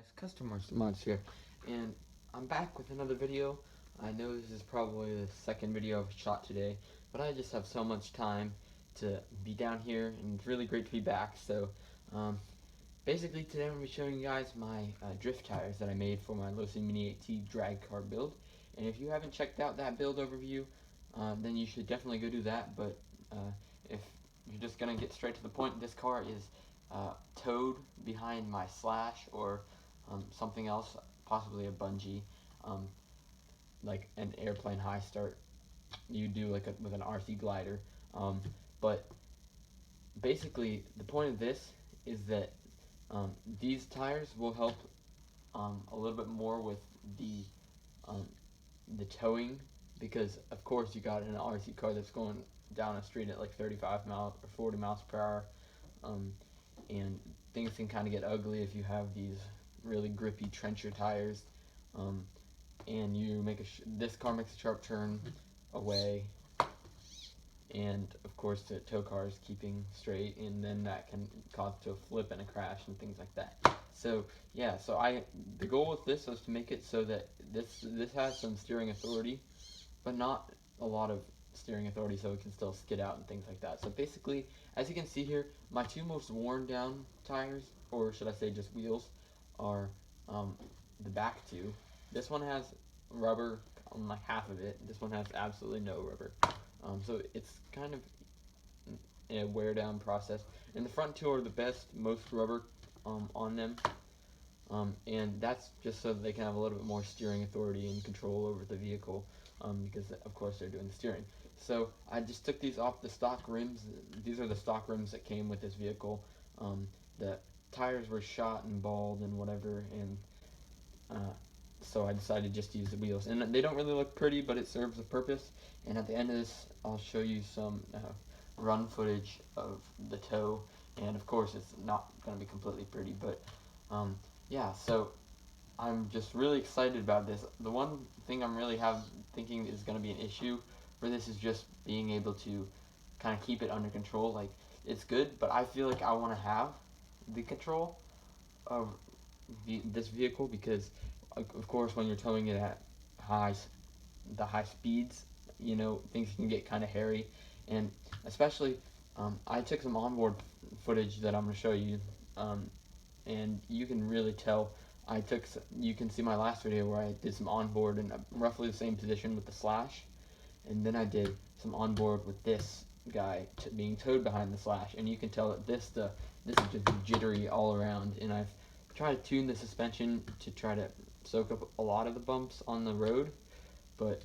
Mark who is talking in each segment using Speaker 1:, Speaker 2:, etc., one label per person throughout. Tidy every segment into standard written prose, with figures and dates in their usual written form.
Speaker 1: Guys, Customers Mods here, and I'm back with another video. I know this is probably the second video I've shot today, but I just have so much time to be down here, and it's really great to be back. So, basically today I'm going to be showing you guys my drift tires that I made for my Mini 8T drag car build. And if you haven't checked out that build overview, then you should definitely go do that. But if you're just going to get straight to the point, this car is towed behind my Slash or something else, possibly a bungee, like an airplane high start you do like with an RC glider. But basically the point of this is that these tires will help a little bit more with um, the towing, because of course you got an RC car that's going down a street at like 35 miles or 40 miles per hour, and things can kind of get ugly if you have these really grippy trencher tires, and you make this car makes a sharp turn away, and of course the tow car is keeping straight, and then that can cause to a flip and a crash and things like that. So yeah, the goal with this was to make it so that this has some steering authority, but not a lot of steering authority, so it can still skid out and things like that. So basically, as you can see here, my two most worn down tires, or should I say just wheels, are the back two. This one has rubber on like half of it. This one has absolutely no rubber. So it's kind of a wear down process. And the front two are the best, most rubber on them. And that's just so that they can have a little bit more steering authority and control over the vehicle, because of course they're doing the steering. So I just took these off the stock rims. These are the stock rims that came with this vehicle. The tires were shot and bald and whatever, and so I decided just to use the wheels. And they don't really look pretty, but it serves a purpose. And at the end of this, I'll show you some run footage of the tow. And of course, it's not going to be completely pretty, but yeah, so I'm just really excited about this. The one thing I'm really thinking is going to be an issue for this is just being able to kind of keep it under control. Like, it's good, but I feel like I want to have the control of this vehicle, because of course when you're towing it at the high speeds, you know, things can get kind of hairy. And especially I took some onboard footage that I'm going to show you, and you can really tell. You can see my last video where I did some onboard in roughly the same position with the Slash, and then I did some onboard with this guy being towed behind the Slash, and you can tell that this is just jittery all around. And I've tried to tune the suspension to try to soak up a lot of the bumps on the road, but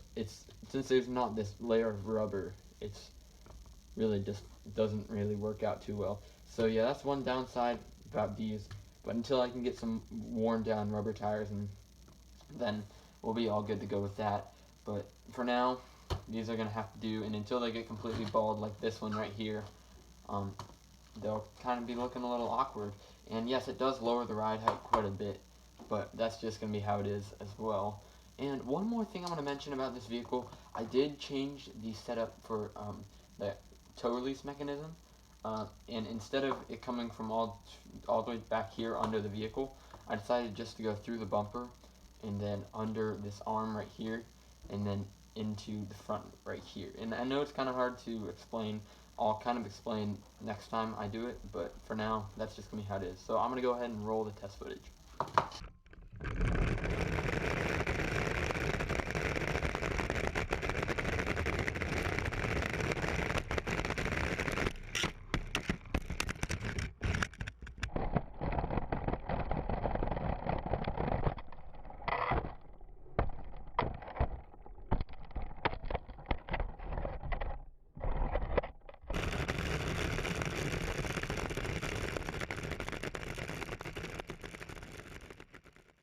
Speaker 1: since there's not this layer of rubber, it's really just doesn't really work out too well. So yeah, that's one downside about these. But until I can get some worn down rubber tires, and then we'll be all good to go with that. But for now, these are gonna have to do, and until they get completely bald like this one right here, they'll kind of be looking a little awkward. And yes, it does lower the ride height quite a bit, but that's just gonna be how it is as well. And one more thing I'm gonna mention about this vehicle, I did change the setup for the tow release mechanism. And instead of it coming from all the way back here under the vehicle, I decided just to go through the bumper and then under this arm right here, and then into the front right here. And I know it's kind of hard to explain. I'll kind of explain next time I do it, but for now, that's just going to be how it is. So I'm going to go ahead and roll the test footage.